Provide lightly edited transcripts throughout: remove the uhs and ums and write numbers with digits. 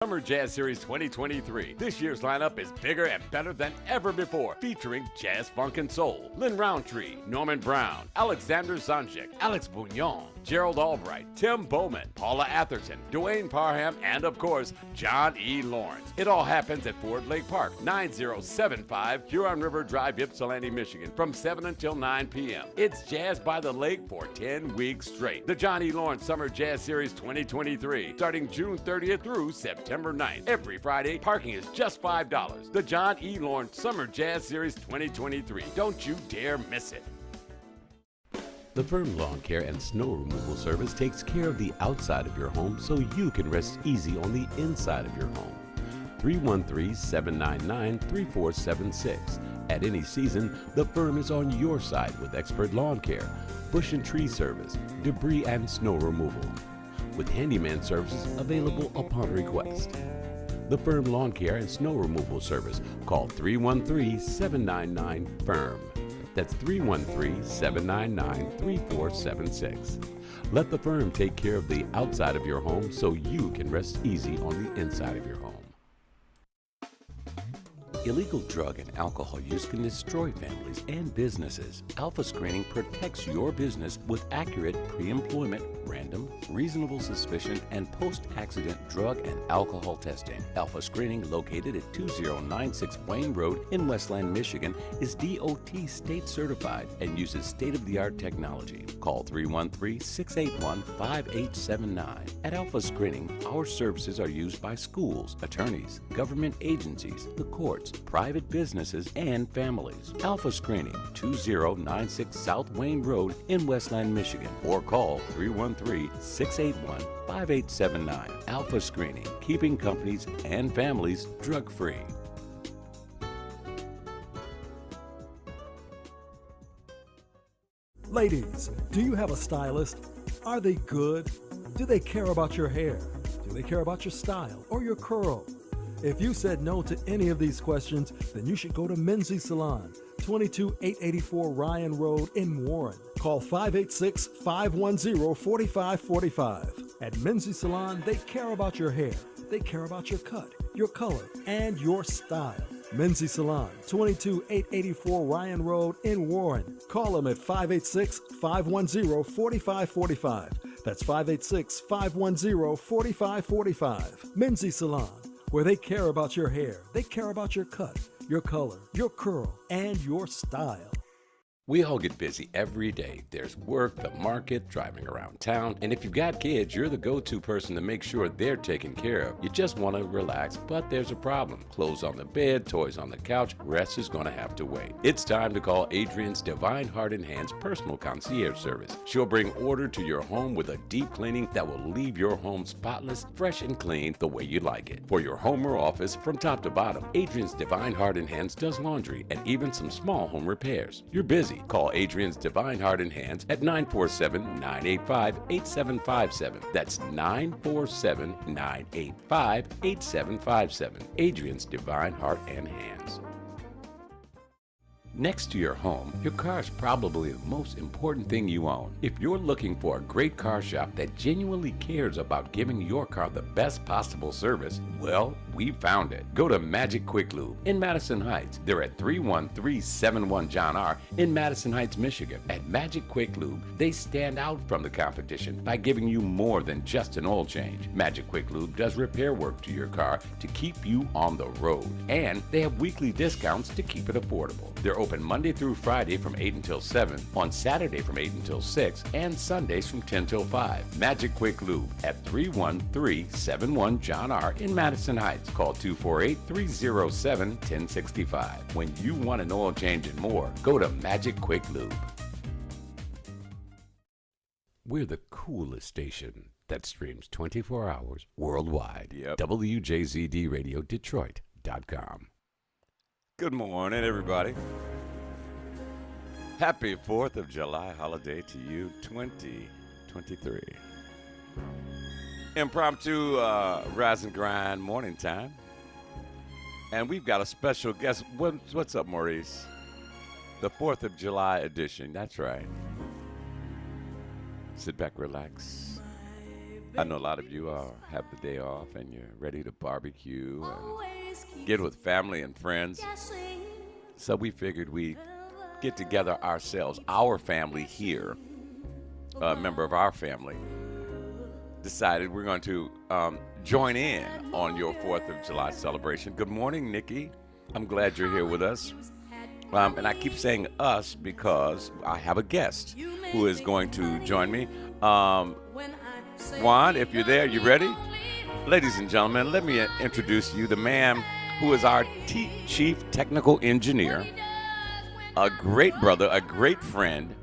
Summer Jazz Series 2023. This year's lineup is bigger and better than ever before, featuring jazz, funk, and soul. Lynn Roundtree, Norman Brown, Alexander Zanjic, Alex Bouillon, Gerald Albright, Tim Bowman, Paula Atherton, Dwayne Parham, and of course, John E. Lawrence. It all happens at Ford Lake Park, 9075 Huron River Drive, Ypsilanti, Michigan, from 7 until 9 p.m. It's Jazz by the Lake for 10 weeks straight. The John E. Lawrence Summer Jazz Series 2023, starting June 30th through September 9th. Every Friday, parking is just $5. The John E. Lawrence Summer Jazz Series 2023. Don't you dare miss it. The Firm Lawn Care and Snow Removal Service takes care of the outside of your home so you can rest easy on the inside of your home. 313-799-3476. At any season, the firm is on your side with expert lawn care, bush and tree service, debris and snow removal, with handyman services available upon request. The Firm Lawn Care and Snow Removal Service. Call 313-799-FIRM. That's 313-799-3476. Let the firm take care of the outside of your home so you can rest easy on the inside of your home. Illegal drug and alcohol use can destroy families and businesses. Alpha Screening protects your business with accurate pre-employment, random, reasonable suspicion, and post-accident drug and alcohol testing. Alpha Screening, located at 2096 Wayne Road in Westland, Michigan, is DOT state certified and uses state-of-the-art technology. Call 313-681-5879. At Alpha Screening, our services are used by schools, attorneys, government agencies, the courts, private businesses, and families. Alpha Screening, 2096 South Wayne Road in Westland, Michigan, or call 313-681-5879. Alpha Screening, keeping companies and families drug-free. Ladies, do you have a stylist? Are they good? Do they care about your hair? Do they care about your style or your curl? If you said no to any of these questions, then you should go to Menzie Salon, 22884 Ryan Road in Warren. Call 586-510-4545. At Menzie Salon, they care about your hair, they care about your cut, your color, and your style. Menzie Salon, 22884 Ryan Road in Warren. Call them at 586-510-4545. That's 586-510-4545. Menzie Salon, where they care about your hair, they care about your cut, your color, your curl, and your style. We all get busy every day. There's work, the market, driving around town, and if you've got kids, you're the go-to person to make sure they're taken care of. You just want to relax, but there's a problem. Clothes on the bed, toys on the couch, rest is going to have to wait. It's time to call Adrian's Divine Heart and Hands Personal Concierge Service. She'll bring order to your home with a deep cleaning that will leave your home spotless, fresh, and clean the way you like it. For your home or office, from top to bottom, Adrian's Divine Heart and Hands does laundry and even some small home repairs. You're busy. Call Adrian's Divine Heart and Hands at 947-985-8757. That's 947-985-8757. Adrian's Divine Heart and Hands. Next to your home, your car is probably the most important thing you own. If you're looking for a great car shop that genuinely cares about giving your car the best possible service, well, we found it. Go to Magic Quick Lube in Madison Heights. They're at 31371 John R. in Madison Heights, Michigan. At Magic Quick Lube, they stand out from the competition by giving you more than just an oil change. Magic Quick Lube does repair work to your car to keep you on the road. And they have weekly discounts to keep it affordable. They're open Monday through Friday from 8 until 7, on Saturday from 8 until 6, and Sundays from 10 till 5. Magic Quick Lube at 31371 John R. in Madison Heights. Call 248-307-1065. When you want an oil change and more, go to Magic Quick Lube. We're the coolest station that streams 24 hours worldwide. Yep. WJZDRadioDetroit.com. Good morning, everybody. Happy 4th of July holiday to you, 2023. Impromptu rise and grind morning time. And we've got a special guest. What's up, Maurice? The 4th of July edition. That's right. Sit back, relax. I know a lot of you have the day off and you're ready to barbecue and get with family and friends. So we figured we'd get together ourselves, our family here, a member of our family, decided we're going to join in on your 4th of July celebration. Good morning, Nikki. I'm glad you're here with us. And I keep saying us because I have a guest who is going to join me. Juan, if you're there, you ready? Ladies and gentlemen, let me introduce you the man who is our chief technical engineer, a great brother, a great friend,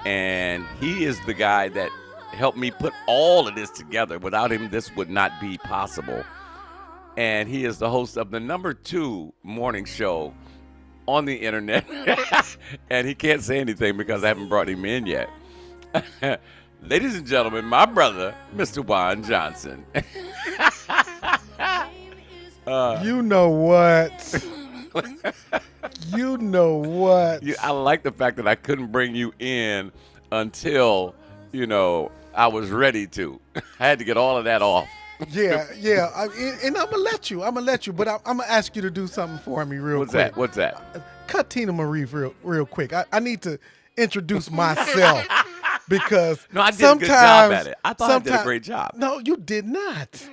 and he is the guy that helped me put all of this together. Without him, this would not be possible. And he is the host of the #2 morning show on the internet. And he can't say anything because I haven't brought him in yet. Ladies and gentlemen, my brother, Mr. Juan Johnson. You know what? You know what? I like the fact that I couldn't bring you in until, I was ready to. I had to get all of that off. Yeah. And I'm going to let you. But I'm going to ask you to do something for me real quick. What's that? Cut Tina Marie real quick. I need to introduce myself. Because no, I did a good job at it. I thought I did a great job. No, you did not.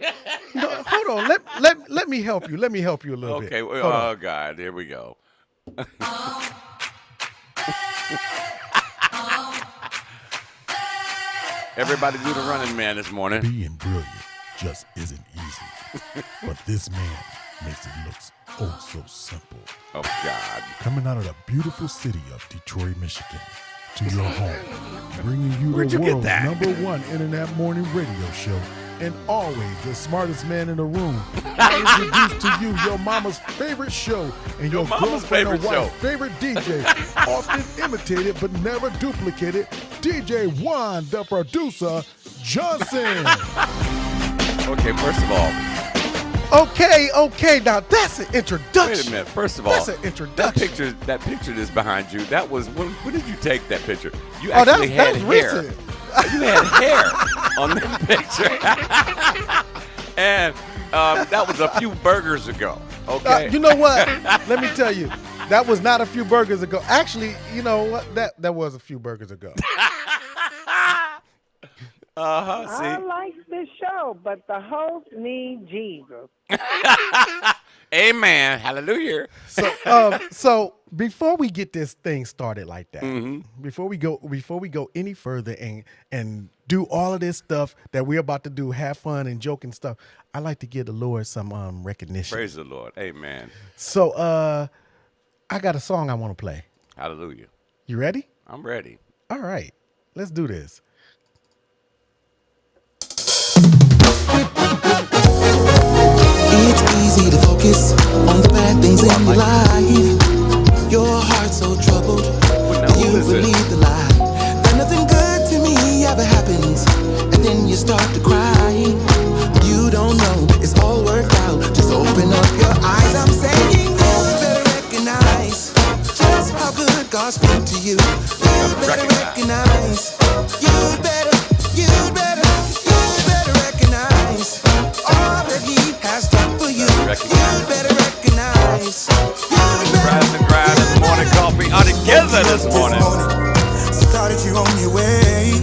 No, hold on. Let me help you. Let me help you a little bit. Okay. Oh God, here we go. Everybody do the running man this morning. Being brilliant just isn't easy, but this man makes it look oh so simple. Oh God. Coming out of the beautiful city of Detroit, Michigan, to your home, bringing you Where'd the you get world's that? #1 internet morning radio show, and always the smartest man in the room. I introduce to you your mama's favorite show and your mama's girlfriend or favorite show. wife's favorite DJ, often imitated but never duplicated, DJ Juan, the producer, Johnson. Okay, first of all, Okay. Now that's an introduction. wait a minute. First of all, That's an introduction. That picture that's behind you. That was when did you take that picture? You Oh, actually that's had hair. recent. You had hair on that picture, and that was a few burgers ago. Okay. You know what? Let me tell you, that was not a few burgers ago. Actually, you know what? That was a few burgers ago. See. I like the show, but the host needs Jesus. Amen. Hallelujah. So before we get this thing started like that, before we go any further and do all of this stuff that we're about to do, have fun and joke and stuff, I like to give the Lord some recognition. Praise the Lord. Amen. So I got a song I want to play. Hallelujah. You ready? I'm ready. All right, let's do this. It's easy to focus on the bad things in your life. Your heart's so troubled, you believe the lie that nothing good to me ever happens, and then you start to cry. You don't know it's all worked out. Just open up your eyes. I'm saying you better recognize just how good God's been to you. You better recognize. You better recognize all that He has done for you. You better recognize. Rise and grind in the morning coffee are together this morning. Started you on your way.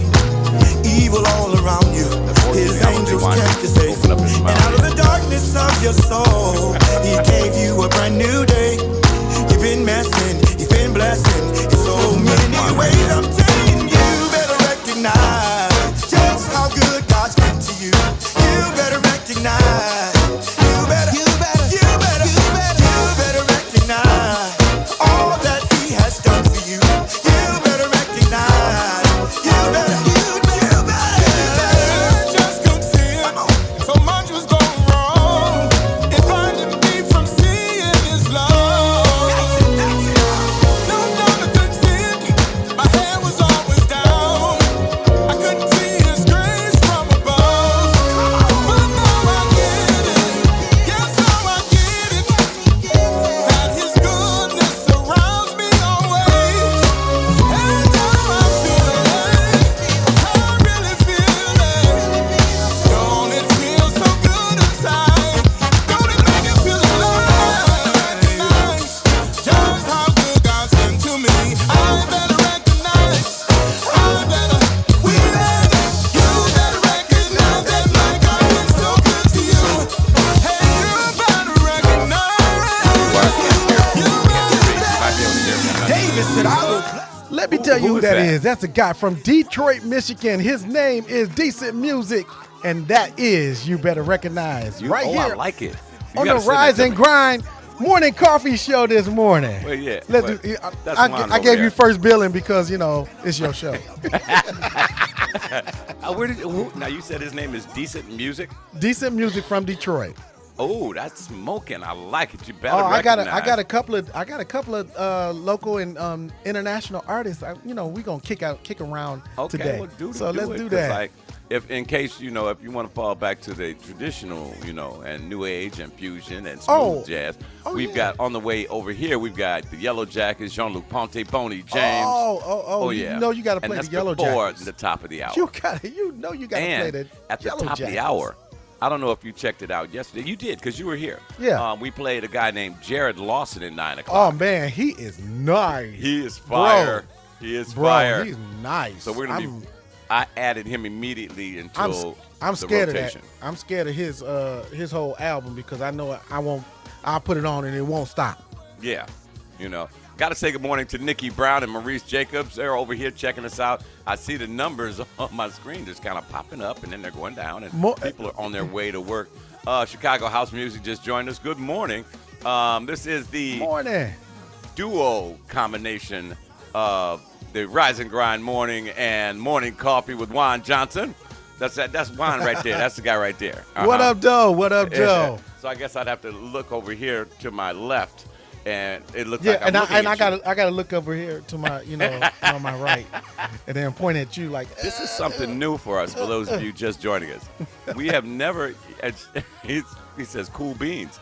Evil all around you. His angels kept you safe. And out of the darkness of your soul, He gave you a brand new day. You've been messing, you've been blessing in so many ways. I'm telling you, better recognize just how good God's been to you. You better recognize. You better recognize all that He has done for you. You better recognize. You better just couldn't see it. So much was going wrong. It blinded who is that that? is. That's a guy from Detroit, Michigan. His name is Decent Music, and that is, you better recognize, right I here like it. You on the gotta send that Rise to and me. Grind morning coffee show this morning. Well, yeah. Let's well, do, that's I Juan I over gave there. you first billing because, it's your show. Now, you said his name is Decent Music? Decent Music from Detroit. Oh, that's smoking. I like it. You better Oh, I got recognize. a couple of local and international artists. We gonna kick around Okay, today. well, do So let's it, do 'cause, that. Like, if in case if you want to fall back to the traditional, and new age and fusion and smooth jazz, we've got on the way over here. We've got the Yellow Jackets, Jean-Luc Ponty, Boney James. Oh, yeah. You know you got to And play the that's Yellow before Jackets. the top of the hour. You got to play And the at the Yellow top of the Jackets. hour, I don't know if you checked it out yesterday. You did because you were here. Yeah. We played a guy named Jared Lawson at 9 Oh o'clock. man, he is nice. He is fire. He is Bro, fire. he's nice. So we're gonna be. I added him immediately into I'm the scared rotation. of that. I'm scared of his whole album because I know I'll put it on and it won't stop. Yeah, Got to say good morning to Nikki Brown and Maurice Jacobs. They're over here checking us out. I see the numbers on my screen just kind of popping up, and then they're going down, and people are on their way to work. Chicago House Music just joined us. Good morning. This is the Morning. duo combination of the Rise and Grind morning and morning coffee with Juan Johnson. That's Juan right there. That's the guy right there. What up, Joe? What up, Joe? So I guess I'd have to look over here to my left, and it looks Yeah, like I'm and looking at you. I gotta look over here to my on my right, and then point at you like This is something new for us, for those of you just joining us. We have never, he says, cool beans.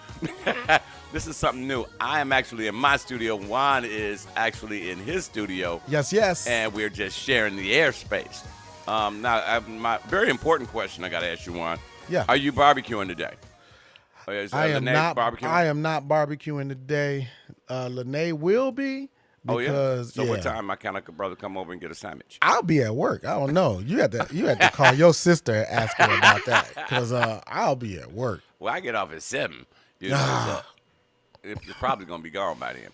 This is something new. I am actually in my studio. Juan is actually in his studio. yes. And we're just sharing the airspace. Now, my very important question I got to ask you, Juan. Yeah. Are you barbecuing today? Is I am Lene not. barbecuing? I am not barbecuing today. Lene will be because So what time my kind of brother come over and get a sandwich? I'll be at work. I don't know. You had to call your sister and ask her about that because I'll be at work. Well, I get off at 7. So you're probably gonna be gone by then.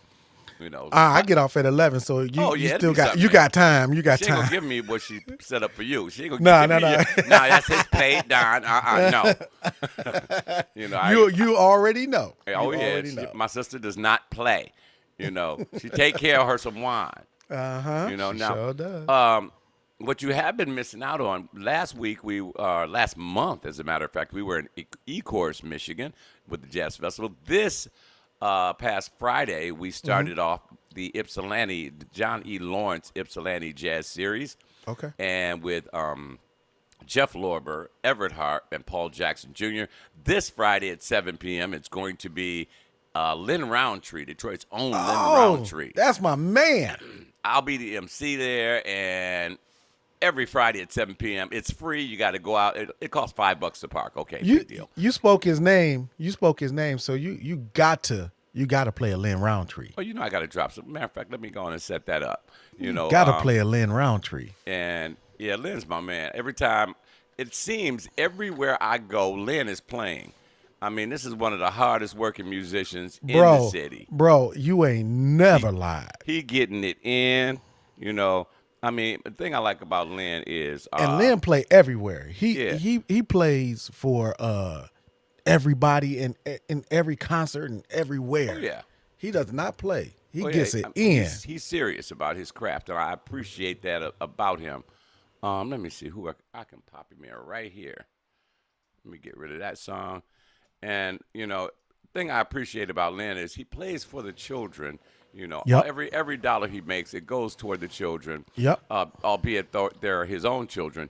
I get off at 11, so you it'd still be got something. you got time. You got She ain't time. gonna give me what she set up for you. She ain't No, gonna no, give me no, that's his plate, Don. No. You already know. Oh, You yeah. already know. My sister does not play. She take care of her some wine. Uh-huh. Now, Sure does. what you have been missing out on, last month, as a matter of fact, we were in Ecorse, Michigan with the Jazz Festival. This past Friday, we started off the Ypsilanti, the John E. Lawrence Ypsilanti Jazz Series. Okay. And with Jeff Lorber, Everett Hart, and Paul Jackson Jr. This Friday at 7 p.m., it's going to be Lynn Roundtree, Detroit's own Lynn Roundtree. That's my man. I'll be the MC there, and every Friday at 7 p.m. It's free. You got to go out. It costs $5 to park. Okay, big deal. You spoke his name. So you got to play a Lynn Roundtree. Oh, I got to drop some. Matter of fact, let me go on and set that up. Got to play a Lynn Roundtree. And yeah, Lynn's my man. Every time, it seems everywhere I go, Lynn is playing. I mean, this is one of the hardest working musicians in the city. Bro, you ain't never lied. He getting it in. I mean, the thing I like about Lynn is And Lynn play everywhere. He plays for everybody in every concert and everywhere. Oh, yeah. He does not play. He Oh, yeah, gets it in. He's serious about his craft, and I appreciate that about him. Let me see who I can pop him in right here. Let me get rid of that song. And, thing I appreciate about Lynn is he plays for the children. Yep. Every dollar he makes, it goes toward the children. Yep. Albeit they're his own children.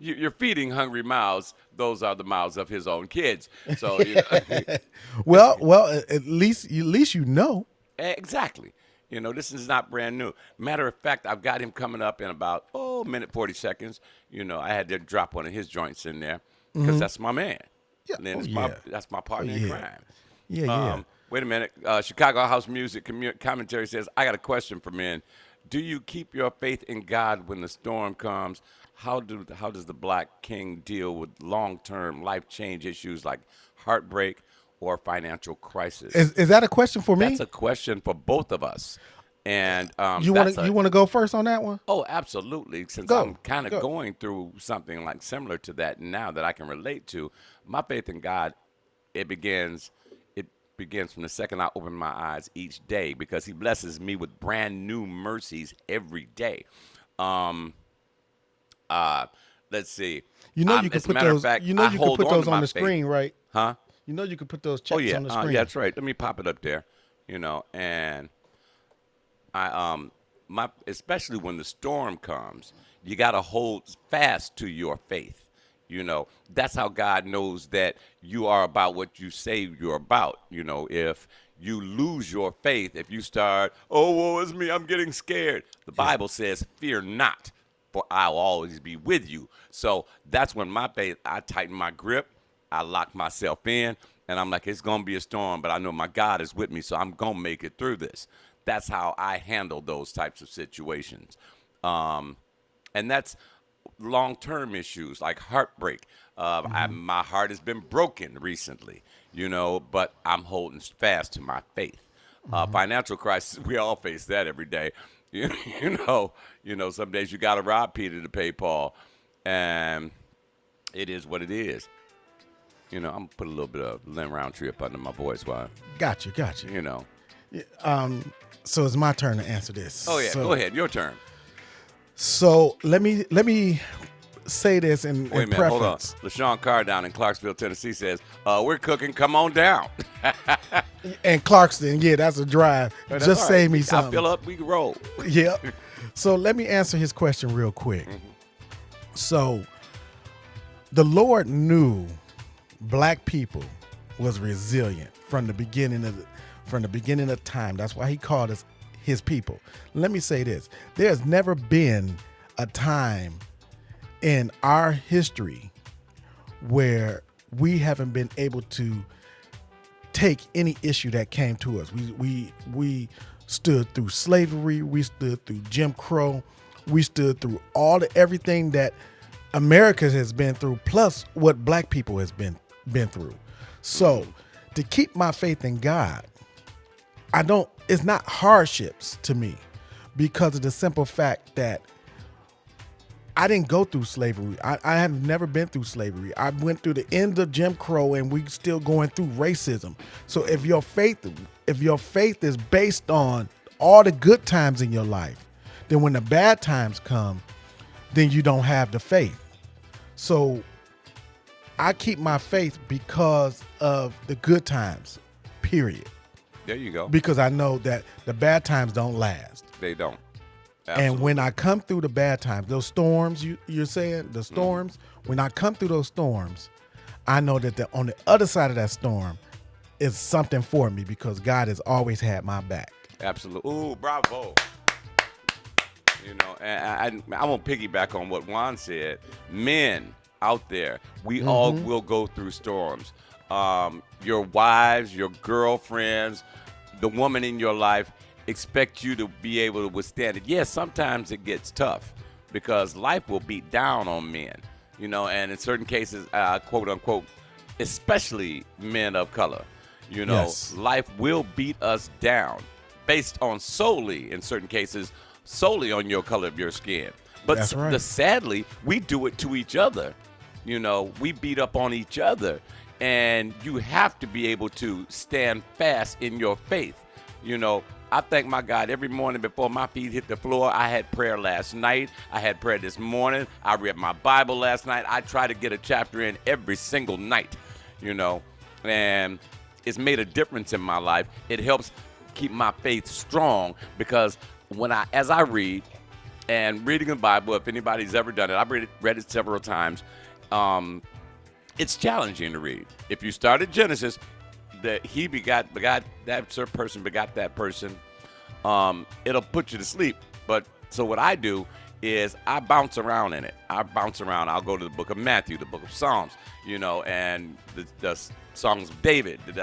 You're feeding hungry mouths. Those are the mouths of his own kids. So, Well, at least you know. Exactly. This is not brand new. Matter of fact, I've got him coming up in about, minute 40 seconds. I had to drop one of his joints in there because that's my man. Yeah. Lynn is yeah. that's my partner in crime. Yeah. Wait a minute. Chicago House Music Commentary says, I got a question for men. Do you keep your faith in God when the storm comes? How does the Black King deal with long-term life change issues like heartbreak or financial crisis? Is that a question for me? That's a question for both of us. And You want to go first on that one? Oh, absolutely. Since Go. I'm kind of Go. going through something like similar to that now that I can relate to, my faith in God, it begins from the second I open my eyes each day, because he blesses me with brand new mercies every day. Let's see. You know you can as a put matter of those. fact, You know I you can hold put on to those on my the faith. screen, right? Huh? You know you can put those Oh checks yeah, on the screen. yeah, that's right. Let me pop it up there. And I especially when the storm comes, you got to hold fast to your faith. That's how God knows that you are about what you say you're about. If you lose your faith, if you start, oh, woe is me, I'm getting scared. The Bible says, fear not, for I'll always be with you. So that's when my faith, I tighten my grip, I lock myself in, and I'm like, it's going to be a storm, but I know my God is with me, so I'm going to make it through this. That's how I handle those types of situations. And that's long-term issues like heartbreak. My heart has been broken recently, but I'm holding fast to my faith. Financial crisis, we all face that every day. Some days you got to rob Peter to pay Paul, and it is what it is. I'm gonna put a little bit of Lynn Roundtree up under my voice while. Gotcha. So it's my turn to answer this. Oh yeah, go ahead, your turn. So let me say this in Wait a minute, hold on. preference. LaShawn Carr down in Clarksville, Tennessee says, we're cooking, come on down. And Clarkston, yeah, that's a drive. That's Just all save right. me I something. fill up, we can roll. Yep. So let me answer his question real quick. So the Lord knew black people was resilient from the beginning of time. That's why he called us his people. Let me say this. There's never been a time in our history where we haven't been able to take any issue that came to us. We stood through slavery, we stood through Jim Crow, we stood through everything that America has been through, plus what black people has been through. So to keep my faith in God, it's not hardships to me, because of the simple fact that I didn't go through slavery. I have never been through slavery. I went through the end of Jim Crow, and we still going through racism. So if your faith is based on all the good times in your life, then when the bad times come, then you don't have the faith. So I keep my faith because of the good times, period. There you go. Because I know that the bad times don't last. They don't. And when I come through the bad times, those storms, you're saying, the storms, when I come through those storms, I know that on the other side of that storm is something for me, because God has always had my back. Absolutely. Ooh, bravo. And I won't piggyback on what Juan said. Men out there, we all will go through storms. Your wives, your girlfriends, the woman in your life expect you to be able to withstand it. Yes, sometimes it gets tough because life will beat down on men, and in certain cases, quote unquote, especially men of color, Yes. Life will beat us down based on solely, in certain cases, solely on your color of your skin. But That's right. Sadly, we do it to each other. We beat up on each other, and you have to be able to stand fast in your faith. I thank my God every morning before my feet hit the floor. I had prayer last night. I had prayer this morning. I read my Bible last night. I try to get a chapter in every single night, and it's made a difference in my life. It helps keep my faith strong, because as I read, and reading the Bible, if anybody's ever done it, I've read it several times. It's challenging to read. If you start at Genesis, that he begot that person begot that person, it'll put you to sleep. But so what I do is I bounce around in it. I'll go to the book of Matthew, the book of Psalms, and the songs of David, and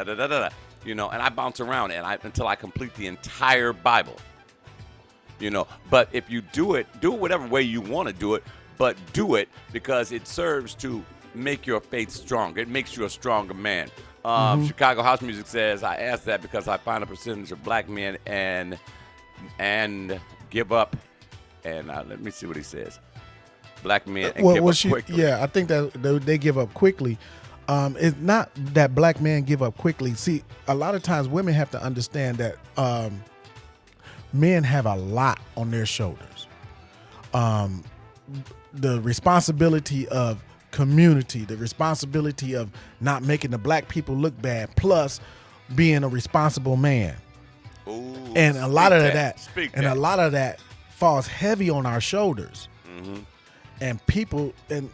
I bounce around until I complete the entire Bible. But if you do it whatever way you want to do it, but do it because it serves to make your faith stronger. It makes you a stronger man. Chicago House Music says, I ask that because I find a percentage of black men and and give up. And let me see what he says. Black men and give up quickly. Yeah, I think that they give up quickly. It's not that black men give up quickly. See, a lot of times women have to understand that men have a lot on their shoulders. The responsibility of community, the responsibility of not making the black people look bad, plus being a responsible man. Ooh, And a lot of that, a lot of that falls heavy on our shoulders. Mm-hmm. And people and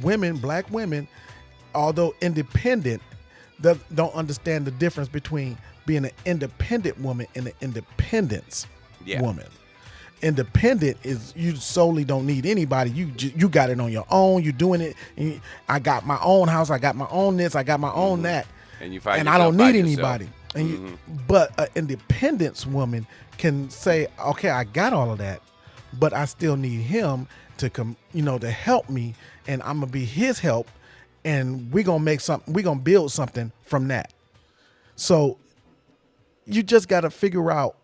women, black women, although independent, don't understand the difference between being an independent woman and an independence woman. Independent is you solely don't need anybody. You got it on your own. You're doing it. And I got my own house. I got my own this. I got my own that. And you find and I don't need anybody. Yourself. And but an independence woman can say, okay, I got all of that, but I still need him to come, to help me, and I'm gonna be his help, and we're gonna make something. We're gonna build something from that. So you just got to figure out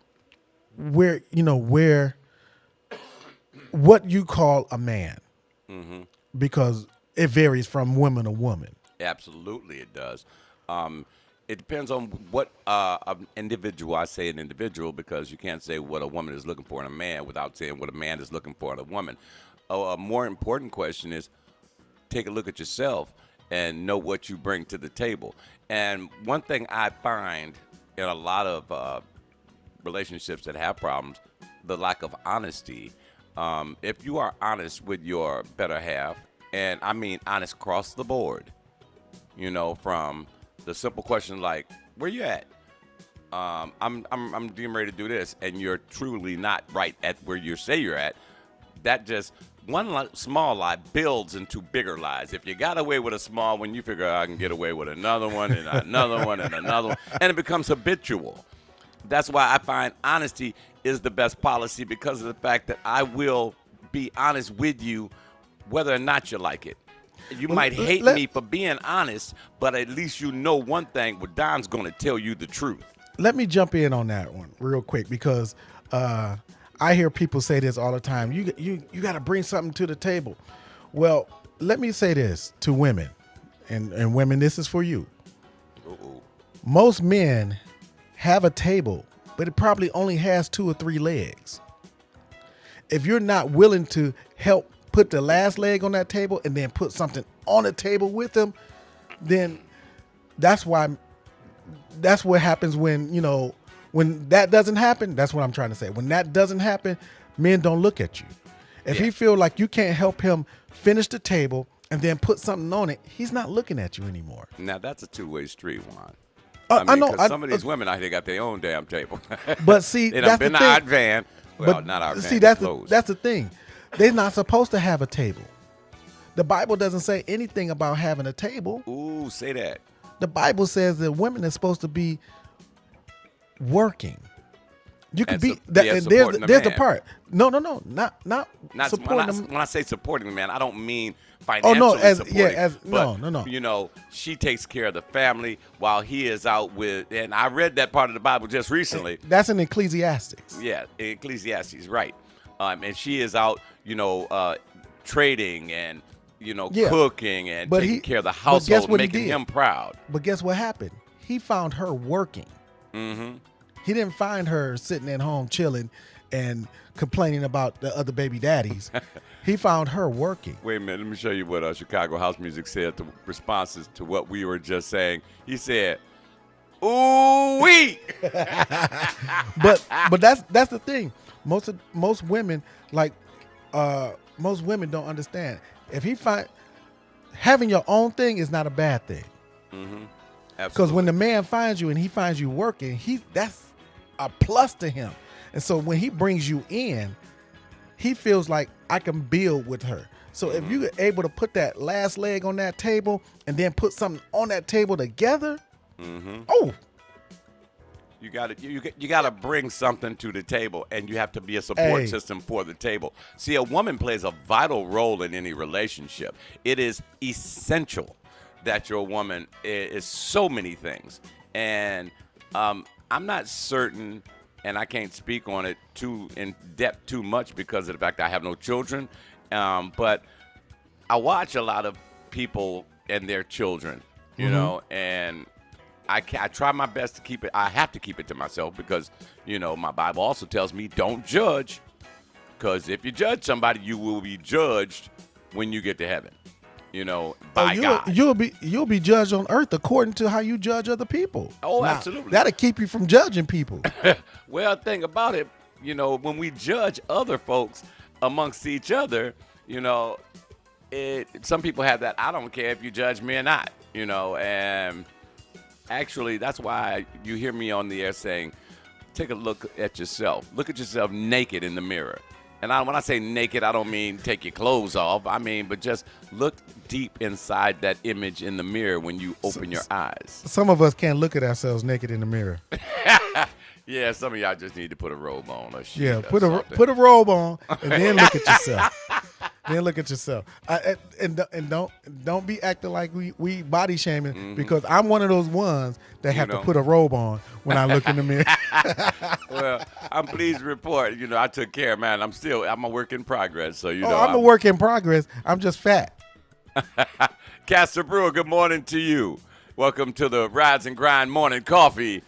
where what you call a man, because it varies from woman to woman. Absolutely, it does. It depends on what an individual. I say an individual because you can't say what a woman is looking for in a man without saying what a man is looking for in a woman. A more important question is take a look at yourself and know what you bring to the table. And one thing I find in a lot of relationships that have problems, the lack of honesty. If you are honest with your better half, and I mean honest across the board, from the simple question like, where you at? I'm getting ready to do this, and you're truly not right at where you say you're at. That just one small lie builds into bigger lies. If you got away with a small one, you figure I can get away with another one and another one and another one, and it becomes habitual. That's why I find honesty is the best policy, because of the fact that I will be honest with you whether or not you like it. You might hate me for being honest, but at least you know one thing, well, Don's going to tell you the truth. Let me jump in on that one real quick, because I hear people say this all the time. You got to bring something to the table. Well, let me say this to women, and women, this is for you. Uh-oh. Most men have a table, but it probably only has 2 or 3 legs. If you're not willing to help put the last leg on that table and then put something on the table with them, then that's what happens when that doesn't happen. That's what I'm trying to say. When that doesn't happen, men don't look at you. If he feel like you can't help him finish the table and then put something on it, he's not looking at you anymore. Now, that's a two-way street, Juan. I know. 'Cause some of these women out here got their own damn table. But see, they that's done been the to thing. our van. Well, not our van. See, that's that's the thing. They're not supposed to have a table. The Bible doesn't say anything about having a table. Ooh, say that. The Bible says that women are supposed to be working. You could be that, and there's the part. No, not supporting them. When I say supporting the man, I don't mean financially supporting. She takes care of the family while he is out with. And I read that part of the Bible just recently. That's in Ecclesiastes. Yeah, Ecclesiastes, right? And she is out, trading and cooking and taking care of the household, making him proud. But guess what happened? He found her working. Mm-hmm. He didn't find her sitting at home chilling and complaining about the other baby daddies. He found her working. Wait a minute, let me show you what Chicago House Music said to responses to what we were just saying. He said, "Ooh wee." But that's the thing. Most women most women don't understand. If he having your own thing is not a bad thing. Mm-hmm. Because when the man finds you and he finds you working, that's a plus to him. And so when he brings you in, he feels like I can build with her. So if you're able to put that last leg on that table and then put something on that table together, you got to bring something to the table, and you have to be a support system for the table. See, a woman plays a vital role in any relationship. It is essential that your woman is so many things. And I'm not certain and I can't speak on it too in depth too much because of the fact that I have no children. But I watch a lot of people and their children, you know, and I try my best to keep it. I have to keep it to myself because, my Bible also tells me don't judge, because if you judge somebody, you will be judged when you get to heaven, by God. You'll be judged on earth according to how you judge other people. Oh, Now, absolutely. That'll keep you from judging people. Well, think about it. When we judge other folks amongst each other, some people have that. I don't care if you judge me or not, and actually that's why you hear me on the air saying, take a look at yourself. Look at yourself naked in the mirror. And when I say naked, I don't mean take your clothes off. I mean, but just look deep inside that image in the mirror when you open your eyes. Some of us can't look at ourselves naked in the mirror. Yeah, some of y'all just need to put a robe on or shit. Yeah, put a robe on and then look at yourself. Then look at yourself. And don't be acting like we body shaming, because I'm one of those ones that have to put a robe on when I look in the mirror. Well, I'm pleased to report, I took care of mine. I'm a work in progress. So, I'm a work in progress. I'm just fat. Castor Brewer, good morning to you. Welcome to the Rise and Grind Morning Coffee.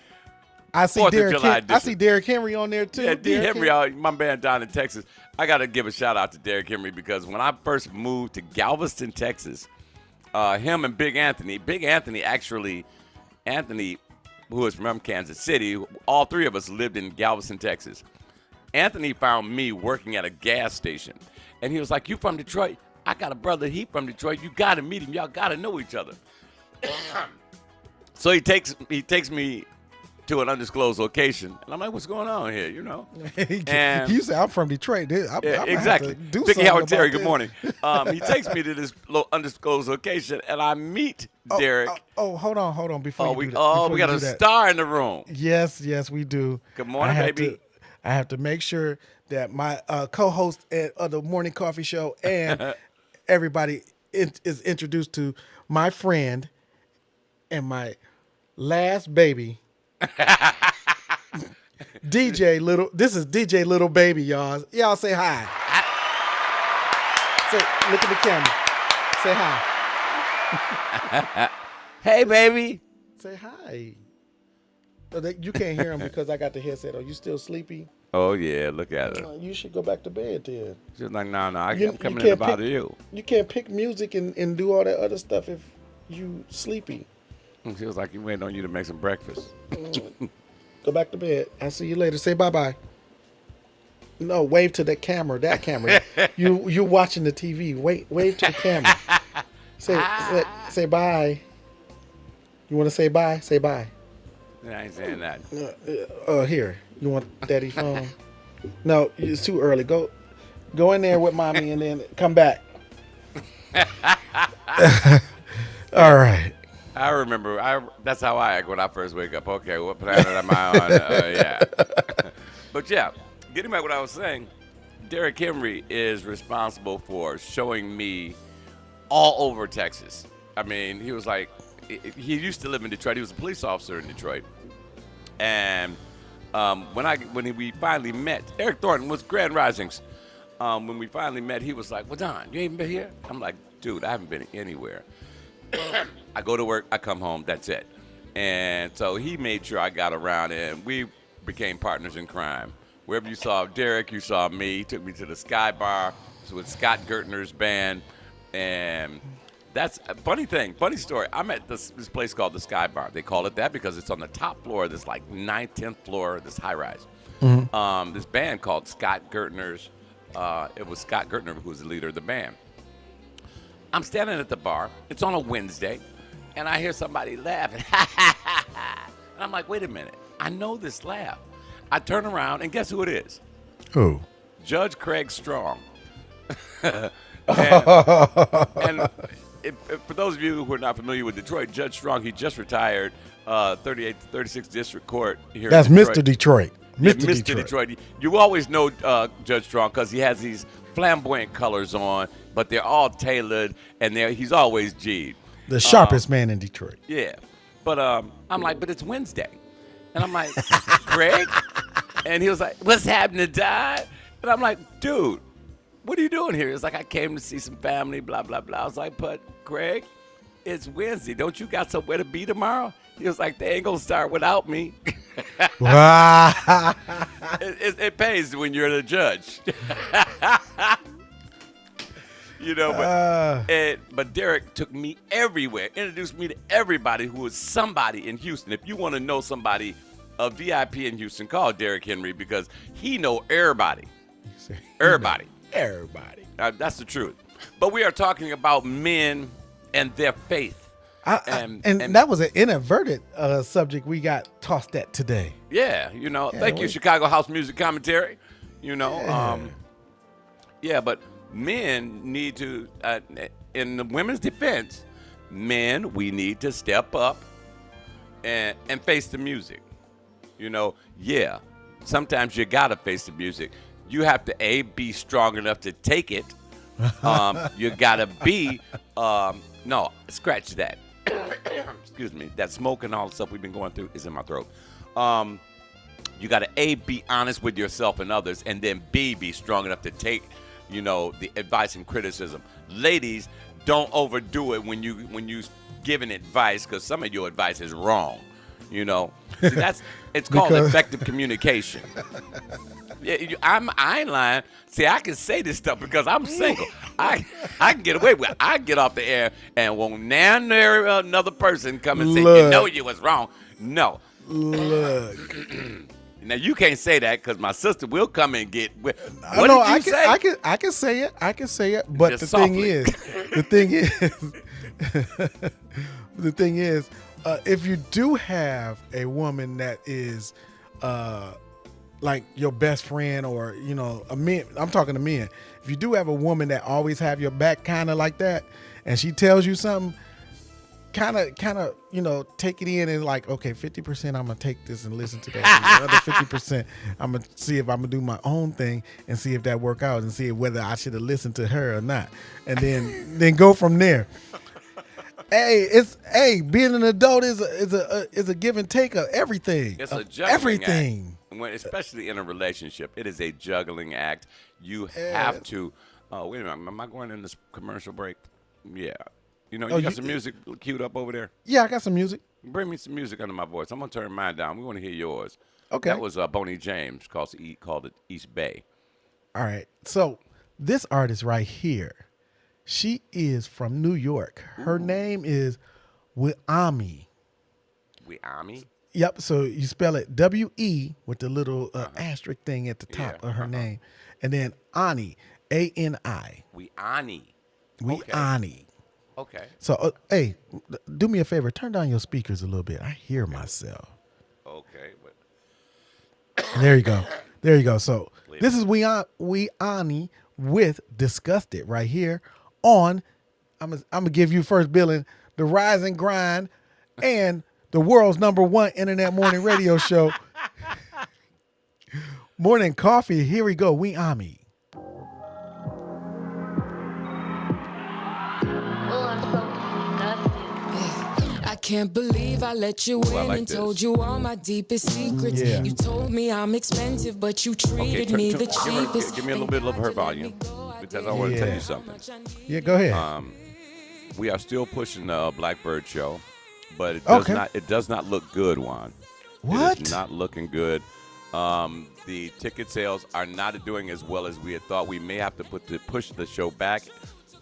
I see Derrick Henry on there too. Yeah, D. Henry, my man down in Texas. I got to give a shout out to Derrick Henry because when I first moved to Galveston, Texas, him and Big Anthony, who is from Kansas City, all three of us lived in Galveston, Texas. Anthony found me working at a gas station, and he was like, "You from Detroit? I got a brother, he from Detroit. You got to meet him. Y'all got to know each other." So he takes me to an undisclosed location, and I'm like, "What's going on here?" And you say I'm from Detroit. Yeah, exactly. Vicky Howard Terry, good morning. He takes me to this undisclosed location, and I meet Derrick. Hold on. Before we got a star in the room. Yes, we do. Good morning, baby. I have to make sure that my co-host of the Morning Coffee Show and everybody is introduced to my friend and my last baby. This is DJ Little Baby, y'all. Y'all say hi. Look at the camera. Say hi. Hey, baby. Say hi. You can't hear him because I got the headset on. You still sleepy? Oh, yeah, look at it. You should go back to bed then. She's like, no, I'm coming in to bother you. You can't pick music and do all that other stuff if you sleepy. She was like, waiting on you to make some breakfast. Go back to bed. I'll see you later. Say bye-bye. No, wave to that camera. You're watching the TV. Wave to the camera. Say bye. You want to say bye? Say bye. I ain't saying that. Here. You want daddy's phone? No, it's too early. Go in there with mommy and then come back. All right. I remember. That's how I act when I first wake up. Okay, what planet am I on? Yeah. But yeah, getting back to what I was saying, Derrick Henry is responsible for showing me all over Texas. I mean, he was like, he used to live in Detroit. He was a police officer in Detroit. And when we finally met, Eric Thornton was Grand Risings. When we finally met, he was like, "Well, Don, you ain't been here?" I'm like, "Dude, I haven't been anywhere." I go to work, I come home, that's it. And so he made sure I got around, and we became partners in crime. Wherever you saw Derrick, you saw me. He took me to the Sky Bar with Scott Gertner's band. And that's a funny story. I'm at this place called the Sky Bar. They call it that because it's on the top floor of this 9th, 10th floor of this high rise. Mm-hmm. This band called Scott Gertner's. It was Scott Gertner who was the leader of the band. I'm standing at the bar. It's on a Wednesday, and I hear somebody laughing. And I'm like, wait a minute. I know this laugh. I turn around, and guess who it is? Who? Judge Craig Strong. and for those of you who are not familiar with Detroit, Judge Strong, he just retired, 36th District Court here That's in Detroit. Mr. Detroit. Mr. Detroit. You always know Judge Strong because he has these flamboyant colors on, but they're all tailored, and he's always G'd. The sharpest man in Detroit. Yeah. But I'm like, but it's Wednesday. And I'm like, Craig? And he was like, "What's happening, Dad?" And I'm like, "Dude, what are you doing here?" It's like, "I came to see some family, blah, blah, blah." I was like, "But, Craig, it's Wednesday. Don't you got somewhere to be tomorrow?" He was like, "They ain't going to start without me." Wow. It pays when you're the judge. But Derek took me everywhere, introduced me to everybody who was somebody in Houston. If you want to know somebody, a VIP in Houston, call Derek Henry because he know everybody. Everybody. Everybody. That's the truth. But we are talking about men and their faith. And that was an inadvertent subject we got tossed at today. Yeah, thank you, Chicago House Music Commentary. But men need to, in the women's defense, we need to step up and face the music. Sometimes you gotta face the music. You have to be strong enough to take it. You gotta be no, scratch that. Excuse me. That smoke and all the stuff we've been going through is in my throat. You gotta be honest with yourself and others, and then be strong enough to take, the advice and criticism. Ladies, don't overdo it when you giving advice, because some of your advice is wrong. See, it's called effective communication. Yeah, I ain't lying. See, I can say this stuff because I'm single. I can get away with it. I can get off the air and won't another person come and say, you was wrong. No. Look. Now, you can't say that because my sister will come and get. What did you say? I can say it. I can say it. But Just the thing is, if you do have a woman that is like your best friend, or a man, I'm talking to men. If you do have a woman that always have your back, kind of like that, and she tells you something, kind of, take it in and like, okay, 50% I'm gonna take this and listen to that. And the other 50% I'm gonna see if I'm gonna do my own thing and see if that work out and see whether I should have listened to her or not, and then go from there. Being an adult is a give and take of everything. It's a juggling everything. Act. Especially in a relationship, it is a juggling act. You have to. Oh, wait a minute. Am I going in this commercial break? Yeah. You got some music queued up over there? Yeah, I got some music. Bring me some music under my voice. I'm going to turn mine down. We want to hear yours. Okay. That was Boney James, called it East Bay. All right. So this artist right here, she is from New York. Her name is Weami. Weami? Yep. So you spell it W-E with the little asterisk thing at the top of her name. And then Ani, A-N-I. Weani. Weani. Okay. So, hey, do me a favor. Turn down your speakers a little bit. I hear myself. Okay. There you go. There you go. So this is Weani with Disgusted right here on, I'm going to give you first billing, the Rise and Grind and the world's #1 internet morning radio show, Morning Coffee. Here we go. Weami. I can't believe I let you in and told you all my deepest secrets. Yeah. You told me I'm expensive, but you treated me the cheapest. Give me a little bit of her volume because I want to tell you something. Yeah, go ahead. We are still pushing the Blackbird show, but it does not look good, Juan. What? It is not looking good. The ticket sales are not doing as well as we had thought. We may have to push the show back.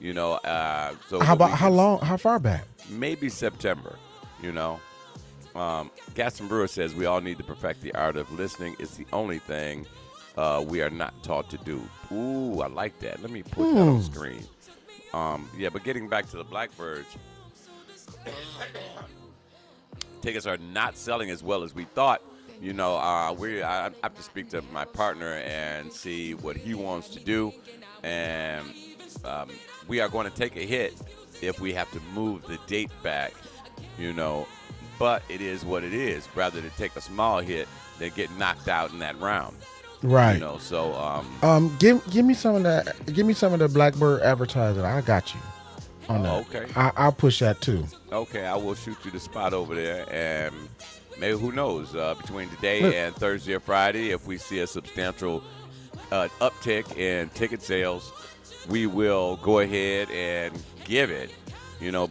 So How far back? Maybe September. Gaston Brewer says we all need to perfect the art of listening. It's the only thing we are not taught to do. Ooh, I like that. Let me put that on screen. But getting back to the Blackbirds, tickets are not selling as well as we thought. I have to speak to my partner and see what he wants to do, and we are going to take a hit if we have to move the date back, but it is what it is. Rather than take a small hit than get knocked out in that round. Right. Give me some of that. Give me some of the Blackbird advertising. I got you on that. Okay. I'll push that too. Okay, I will shoot you the spot over there, and maybe who knows? Between today and Thursday or Friday, if we see a substantial uptick in ticket sales, we will go ahead and give it.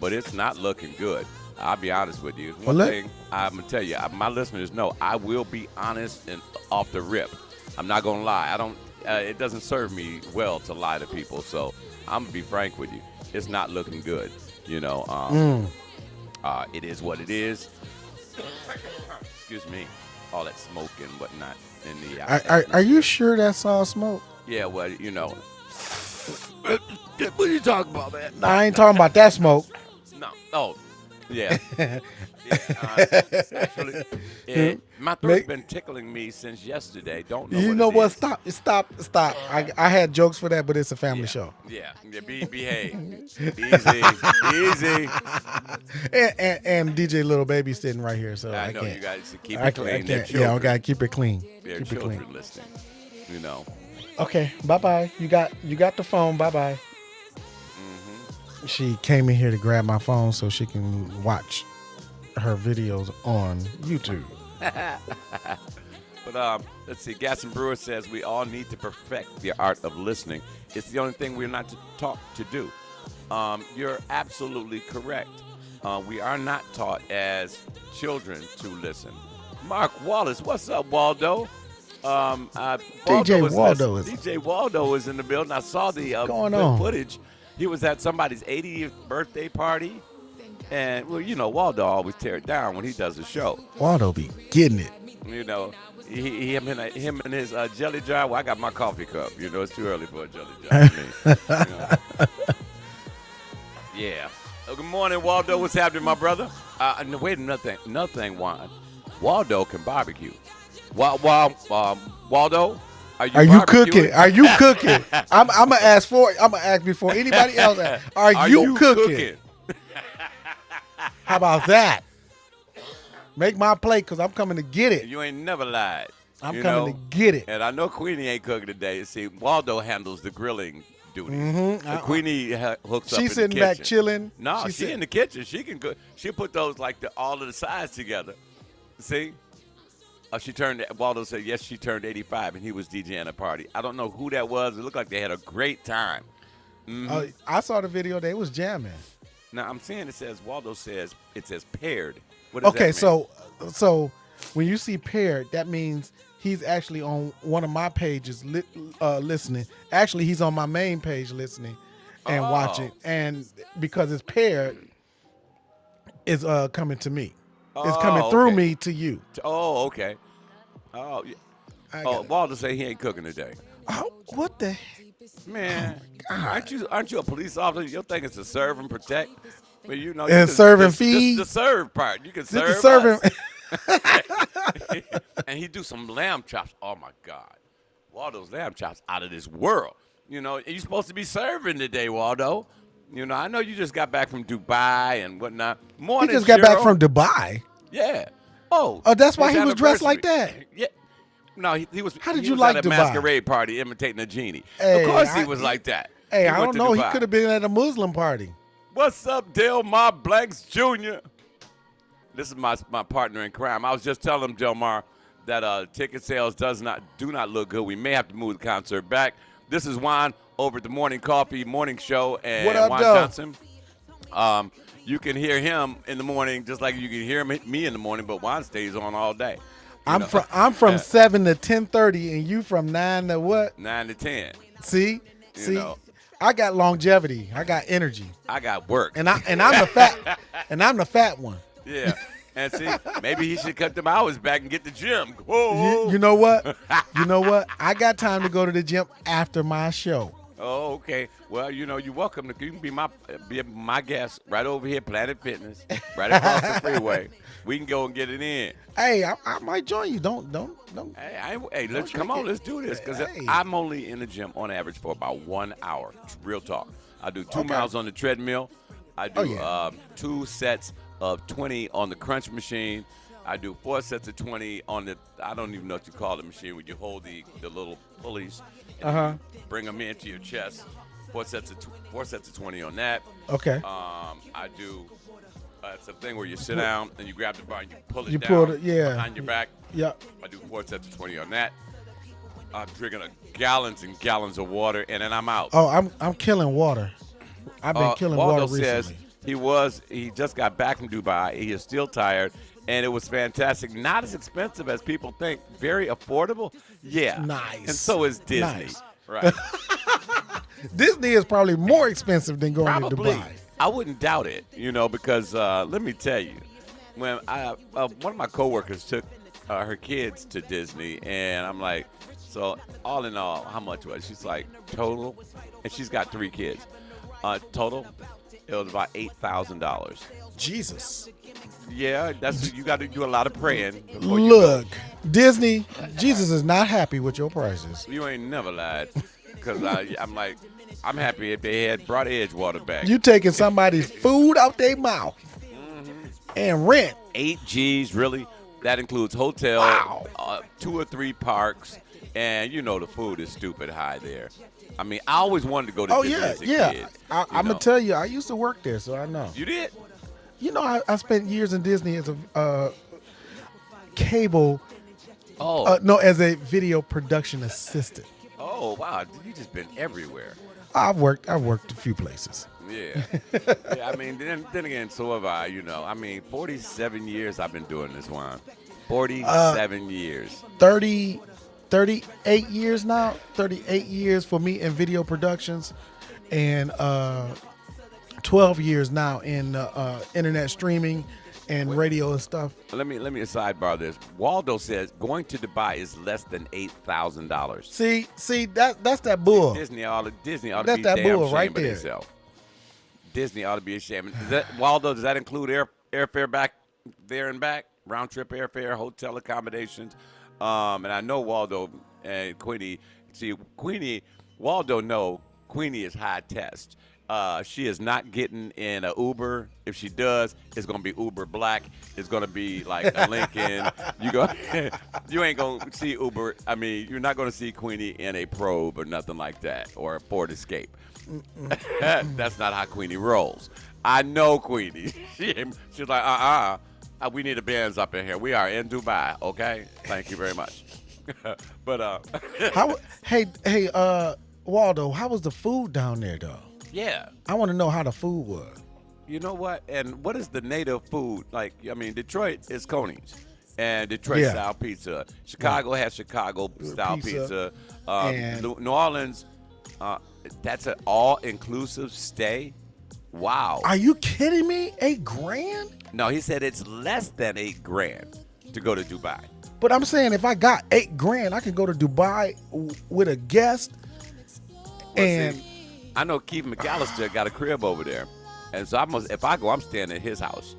But it's not looking good. I'll be honest with you. One thing I'm gonna tell you, my listeners know I will be honest and off the rip. I'm not gonna lie. I don't. It doesn't serve me well to lie to people. So I'm gonna be frank with you. It's not looking good. It is what it is. Excuse me. All that smoke and whatnot in the. Are you sure that's all smoke? Yeah. Well, What are you talking about, man? No, I ain't talking about that smoke. No. Oh. Yeah. Actually, my throat's been tickling me since yesterday. Don't know. You know what? Stop. I had jokes for that, but it's a family show. Yeah. Behave. Easy. And DJ Little Baby sitting right here, so I know can't. You guys keep it clean. I gotta keep it clean. They're keep it children clean. listening. Okay. Bye. You got the phone. Bye. She came in here to grab my phone so she can watch her videos on YouTube. But let's see. Gaston Brewer says we all need to perfect the art of listening. It's the only thing we're not taught to do. You're absolutely correct. We are not taught as children to listen. Mark Wallace, what's up, Waldo? DJ Waldo is in the building. I saw the footage. He was at somebody's 80th birthday party. And, Waldo always tear it down when he does a show. Waldo be getting it. Him and his jelly jar. Well, I got my coffee cup. It's too early for a jelly jar for me. Yeah. Good morning, Waldo. What's happening, my brother? Wait, another thing, Juan. Waldo can barbecue. Waldo? Are you cooking? I'm gonna ask before anybody else. Are you cooking? How about that? Make my plate because I'm coming to get it. You ain't never lied. I'm coming to get it. And I know Queenie ain't cooking today. See, Waldo handles the grilling duty. Queenie hooks up in the kitchen. She's sitting back chilling. No, she's in the kitchen. She can cook. She'll put those all of the sides together. See? Waldo said, yes, she turned 85, and he was DJing a party. I don't know who that was. It looked like they had a great time. I saw the video. They was jamming. Now, I'm saying Waldo says, it says paired. What does that mean? So when you see paired, that means he's actually on one of my pages listening. Actually, he's on my main page listening and watching. And because it's paired, it's coming to me. It's coming through me to you. Oh, okay. Oh, yeah. Waldo say he ain't cooking today. Oh, what the heck? Man, aren't you a police officer? Your thing is to serve and protect. Well, and serve and feed. The serve part. You can serve and he do some lamb chops. Oh my God, Waldo's lamb chops out of this world. You're supposed to be serving today, Waldo. I know you just got back from Dubai and whatnot. Morning, he just got back from Dubai. Yeah. Oh, that's why he was dressed like that. Yeah. No, he was. How did he you was like at a Dubai? Masquerade party imitating a genie. Hey, of course, he was like that. Hey, I don't know. He could have been at a Muslim party. What's up, Delmar Blanks Jr.? This is my partner in crime. I was just telling him, Delmar, that ticket sales do not look good. We may have to move the concert back. This is Juan over at the Morning Coffee Morning Show, and what up, Juan Johnson. You can hear him in the morning just like you can hear me in the morning, but Juan stays on all day. I'm from 7 to 10:30, and you from 9 to what? 9 to 10. See, I got longevity. I got energy. I got work. And I'm the fat one. Yeah. And see, maybe he should cut them hours back and get the gym. Whoa. You know what? I got time to go to the gym after my show. Oh, okay. Well, you're welcome. You can be my guest right over here, Planet Fitness, right across the freeway. We can go and get it in. Hey, I might join you. Don't. Hey, let's come on. Let's do this because I'm only in the gym on average for about 1 hour. Real talk. I do 2 miles on the treadmill. I do 2 sets of 20 on the crunch machine. I do 4 sets of 20 on the, I don't even know what you call the machine when you hold the little pulleys and bring them into your chest. 4 sets of 20 on that. Okay. I do It's a thing where you sit down and you grab the bar and you pull it You down pull it, yeah. behind your back. Yep. I do 4 sets of 20 on that. I'm drinking gallons and gallons of water, and then I'm out. Oh, I'm killing water. I've been killing Waldo water says recently. he just got back from Dubai. He is still tired, and it was fantastic. Not as expensive as people think. Very affordable. Yeah. Nice. And so is Disney. Nice. Right. Disney is probably more expensive than going Probably. to Dubai. I wouldn't doubt it, because let me tell you, when one of my coworkers took her kids to Disney, and I'm like, so all in all, how much was it? She's like, total, and she's got 3 kids. Total, it was about $8,000. Jesus. Yeah, you got to do a lot of praying. before Look, Disney, Jesus is not happy with your prices. you ain't never lied, because I'm like, I'm happy if they had brought Edgewater back. You taking somebody's food out their mouth and rent. 8 G's, really. That includes hotel, Wow. 2 or 3 parks, and the food is stupid high there. I mean, I always wanted to go to Oh, Disney yeah, as a yeah. kid. I'm going to tell you, I used to work there, so I know. You did? I spent years in Disney as a cable, Oh, as a video production assistant. oh, wow. You just been everywhere. I've worked a few places. Yeah. Yeah, I mean, then again, so have I, I mean, 47 years I've been doing this, Juan. 47 years. 38 years now. 38 years for me in video productions, and 12 years now in internet streaming and radio and stuff. Let me sidebar this. Waldo says going to Dubai is less than $8,000. See that's that bull. Disney ought to That's be that damn bull ashamed right of there. themselves. Disney ought to be ashamed. Waldo, does that include airfare back there and back? Round trip airfare, hotel accommodations? And I know Waldo and Queenie. See, Waldo Queenie is high test. She is not getting in an Uber. If she does, it's gonna be Uber Black. It's gonna be like a Lincoln. You ain't gonna see Uber. I mean, you're not gonna see Queenie in a Probe or nothing like that, or a Ford Escape. That's not how Queenie rolls. I know Queenie. She's like, we need a Benz up in here. We are in Dubai. Okay, thank you very much. But Hey, Waldo, how was the food down there though? yeah. I want to know how the food was. You know what? And what is the native food? Like, I mean, Detroit is Coney's and Detroit Yeah. style pizza. Chicago has Chicago style Pizza. pizza. And- New Orleans, that's an all-inclusive stay. Wow. Are you kidding me? $8,000? No, he said it's less than $8,000 to go to Dubai. But I'm saying if I got $8,000, I can go to Dubai with a guest. Well, And see, I know Keith McAllister got a crib over there, and so if I go, I'm staying at his house.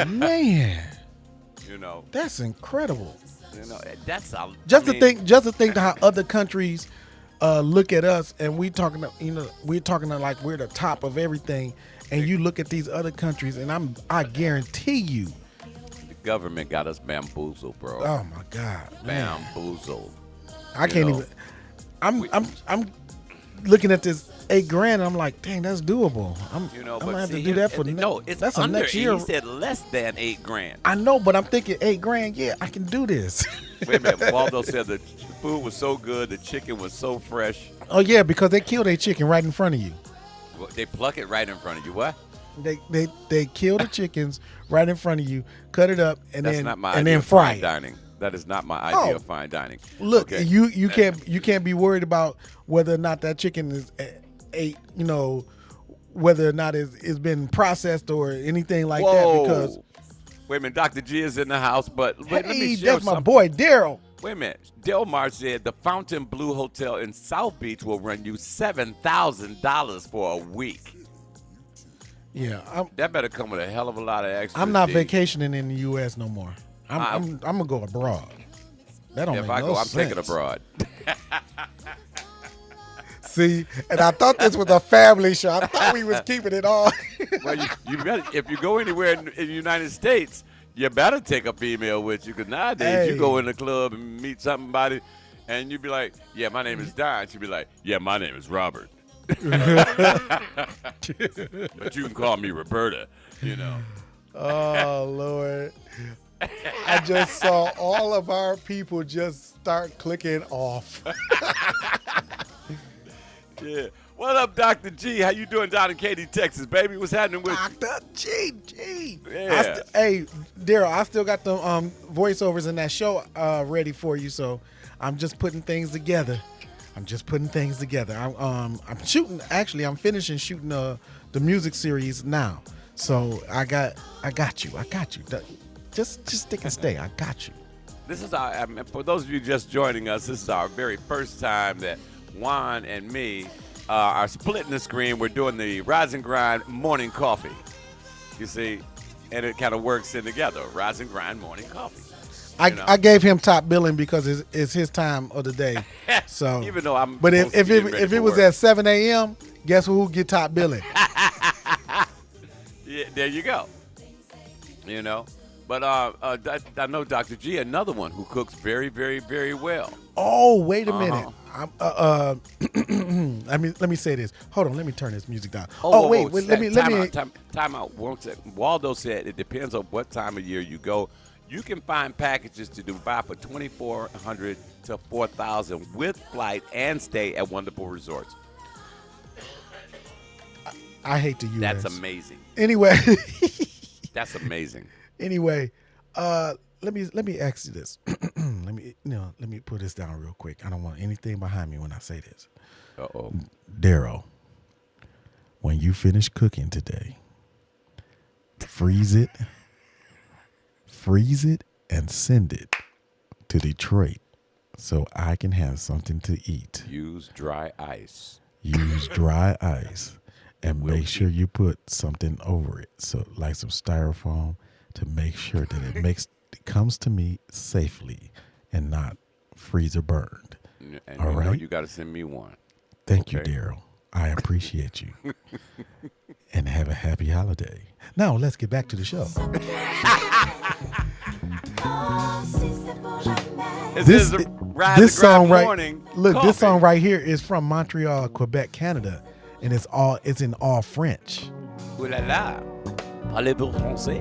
man, You know, that's incredible. that's a, Just to think how other countries look at us, and we're talking like we're the top of everything. And you look at these other countries, and I guarantee you, the government got us bamboozled, bro. oh my God, man, Bamboozled. I can't know, even. I'm looking at this $8,000. And I'm like, dang, that's doable. I'm gonna have to do that for it's that's under. next year. He said less than $8,000. I know, but I'm thinking $8,000. Yeah, I can do this. Wait a minute. Waldo said the food was so good, the chicken was so fresh. Oh yeah, because they kill their chicken right in front of you. Well, they pluck it right in front of you. What? They kill the chickens right in front of you, cut it up, and That's then not my and idea then of fry fine it. dining. That is not my idea Oh. of fine dining. Look, Okay. you can't be worried about whether or not that chicken is ate. Whether or not it's been processed or anything like that. Whoa. Because Wait a minute, Dr. G is in the house, but wait, let me hey, share that's my something. boy Daryl. Wait a minute. Delmar said the Fountain Blue Hotel in South Beach will run you $7,000 for a week. Yeah, That better come with a hell of a lot of extra. I'm not fees. vacationing in the U.S. no more. I'm gonna go abroad. That don't If make I no go, I'm sense. taking abroad. See, and I thought this was a family show. I thought we was keeping it all. Well, you better, if you go anywhere in the United States, you better take a female with you. Because nowadays, you Hey. go in the club and meet somebody, and you be like, yeah, my name is Don. She'd be like, yeah, my name is Robert. But you can call me Roberta, you know. Oh, Lord. I just saw all of our people just start clicking off. Yeah. What up, Dr. G? How you doing down in Katy, Texas, baby? What's happening with you? Dr. G. Yeah. Hey, Daryl, I still got the voiceovers in that show ready for you, so I'm just putting things together. I'm shooting. Actually, I'm finishing shooting the music series now. So I got you. Just stick and stay. I got you. This is for those of you just joining us, this is our very first time that Juan and me are splitting the screen. We're doing the Rise and Grind morning coffee. You see, and it kind of works in together. Rise and Grind morning coffee. I gave him top billing because it's his time of the day. So even though I'm, but if it was at 7 a.m., guess who get top billing? Yeah, there you go. You know, but I know Dr. G, another one who cooks very, very, very well. Oh, wait a minute. Let me say this. Hold on, let me turn this music down. Time out. One second. Waldo said it depends on what time of year you go. You can find packages to Dubai for $2,400 to $4,000 with flight and stay at wonderful resorts. I hate to use That's amazing. Anyway, that's amazing. Anyway, let me ask you this. let me put this down real quick. I don't want anything behind me when I say this. Uh-oh. Daryl, when you finish cooking today, freeze it and send it to Detroit so I can have something to eat. Use dry ice. And make sure you put something over it, so like some styrofoam, to make sure that it comes to me safely and not freezer burned. And all right, you got to send me one. Thank you, Daryl. I appreciate you. And have a happy holiday. Now let's get back to the show. This song right here is from Montreal, Quebec, Canada. And it's in all French. Ooh la la. Parlez-vous français?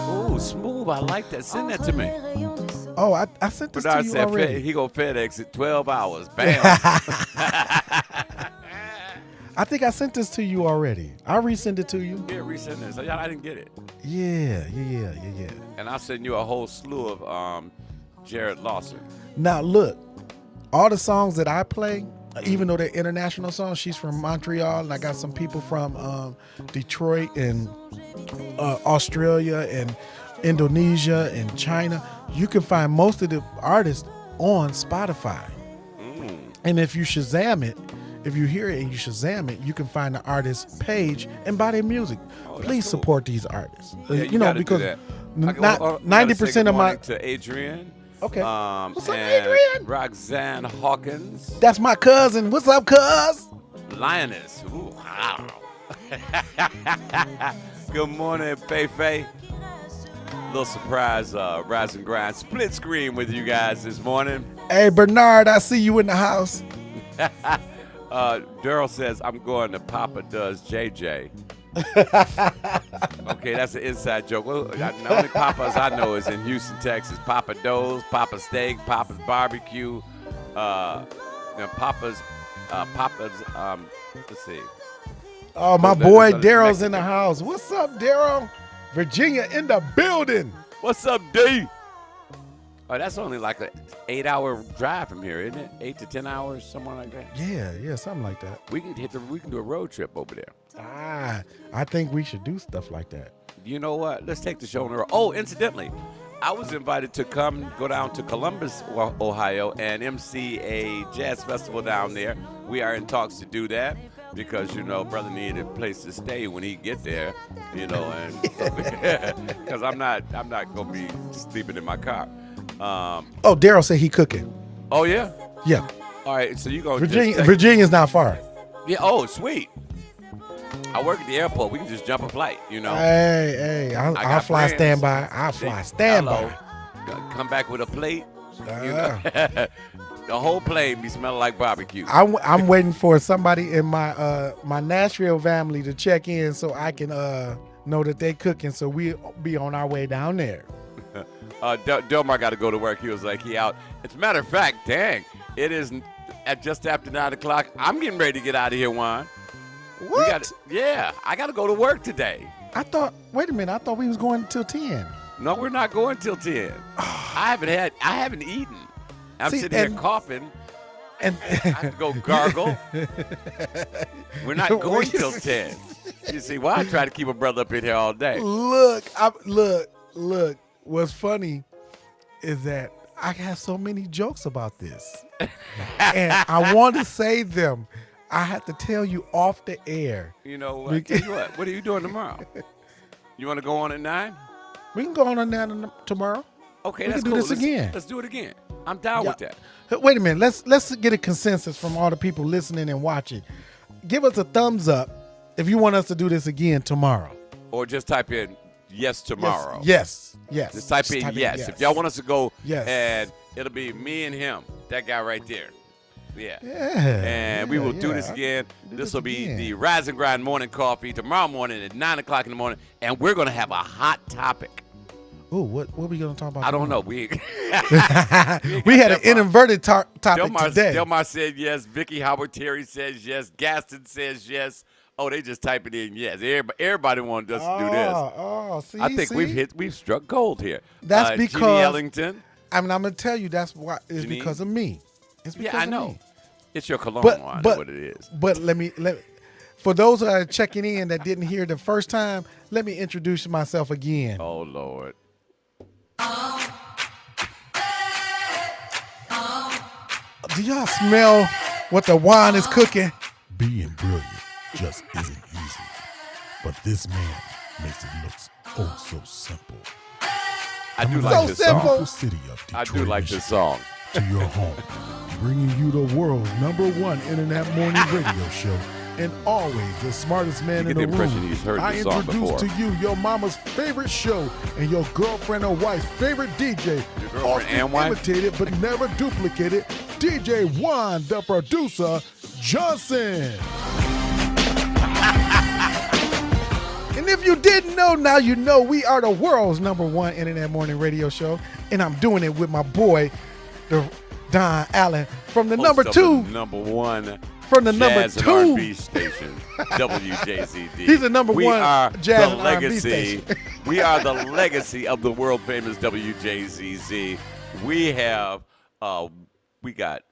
Oh, smooth. I like that. Send that to me. Oh, I sent this to you already. He go FedEx at 12 hours. Bam. I think I sent this to you already. I'll resend it to you. Yeah, resend this. I didn't get it. Yeah. And I'll send you a whole slew of Jared Lawson. Now, look. All the songs that I play, even though they're international songs, she's from Montreal, and I got some people from Detroit and Australia and Indonesia and China. You can find most of the artists on Spotify. And if you Shazam it, if you hear it and you Shazam it, you can find the artist's page and buy their music. Please support these artists. Yeah, because 90% of my to Adrian. Okay. What's up, and Adrian? Roxanne Hawkins. That's my cousin. What's up, cuz? Lioness. Ooh, wow. Good morning, Faye. Little surprise Rise and Grind split screen with you guys this morning. Hey, Bernard, I see you in the house. Daryl says, I'm going to Papa Does JJ. Okay, that's an inside joke. Well, the only Papa's I know is in Houston, Texas. Papa Do's, Papa Steak, Papa's Barbecue, Papa's, let's see. Oh, my boy Daryl's in the house. What's up, Daryl? Virginia in the building. What's up, D? Oh, that's only like an 8-hour drive from here, isn't it? 8 to 10 hours, somewhere like that. Yeah, something like that. We can do a road trip over there. I think we should do stuff like that. You know what? Let's take the show on the road. Oh, incidentally, I was invited to go down to Columbus, Ohio, and MC a jazz festival down there. We are in talks to do that because, brother needed a place to stay when he get there, and because I'm not gonna be sleeping in my car. Daryl said he cooking. Oh yeah. Yeah. All right. So you go. Virginia's not far. Yeah. Oh, sweet. I work at the airport. We can just jump a flight, Hey, I'll fly standby. I'll fly standby. Come back with a plate. The whole plane be smelling like barbecue. I'm waiting for somebody in my my Nashville family to check in so I can know that they cooking. So we'll be on our way down there. Delmar got to go to work. He was like, he out. As a matter of fact, dang, it is at just after 9 o'clock. I'm getting ready to get out of here, Juan. What? I got to go to work today. Wait a minute. I thought we was going till 10. No, we're not going till 10. I haven't eaten. I'm sitting here coughing. And I have to go gargle. We're not going till 10. You see, why I try to keep a brother up in here all day. Look. What's funny is that I have so many jokes about this, and I want to say them. I have to tell you off the air. You know what? Tell you what are you doing tomorrow? You want to go on at 9? We can go on that tomorrow. Okay, we that's can do cool. this again. Let's do it again. I'm down with that. Wait a minute. Let's get a consensus from all the people listening and watching. Give us a thumbs up if you want us to do this again tomorrow. Or just type in yes tomorrow. Yes. Just type in yes. If y'all want us to go, yes. And it'll be me and him. That guy right there. Yeah. And we will do this again. This will be the Rise and Grind Morning Coffee tomorrow morning at 9 o'clock in the morning. And we're going to have a hot topic. Oh, what are we going to talk about? I don't know. We had an inverted topic today. Delmar said yes. Vicky Howard Terry says yes. Gaston says yes. Oh, they just typing in yes. Everybody wanted us to do this. I think we've struck gold here. That's because Jeannie Ellington. I'm going to tell you that's why. It's because of me. It's because I know. Me. It's your cologne. I know what it is. But let me for those that are checking in that didn't hear the first time, let me introduce myself again. Oh Lord. Do y'all smell what the wine is cooking? Being brilliant just isn't easy, but this man makes it look oh so simple. I do like this song. City of Detroit, I do like this song. To your home, bringing you the world's #1 internet morning radio show, and always the smartest man in the room. He's heard I this song introduce before. to you your mama's favorite show and your girlfriend or wife's favorite DJ. Your girlfriend and wife? Imitated but never duplicated. DJ Juan, the producer, Johnson. And if you didn't know, now you know we are the world's #1 internet morning radio show, and I'm doing it with my boy, the Don Allen, from the Host #2, #1 from the jazz #2 and R&B station, WJZD. He's the #1 we are jazz the and R&B legacy. station. We are the legacy of the world famous WJZZ. We have we got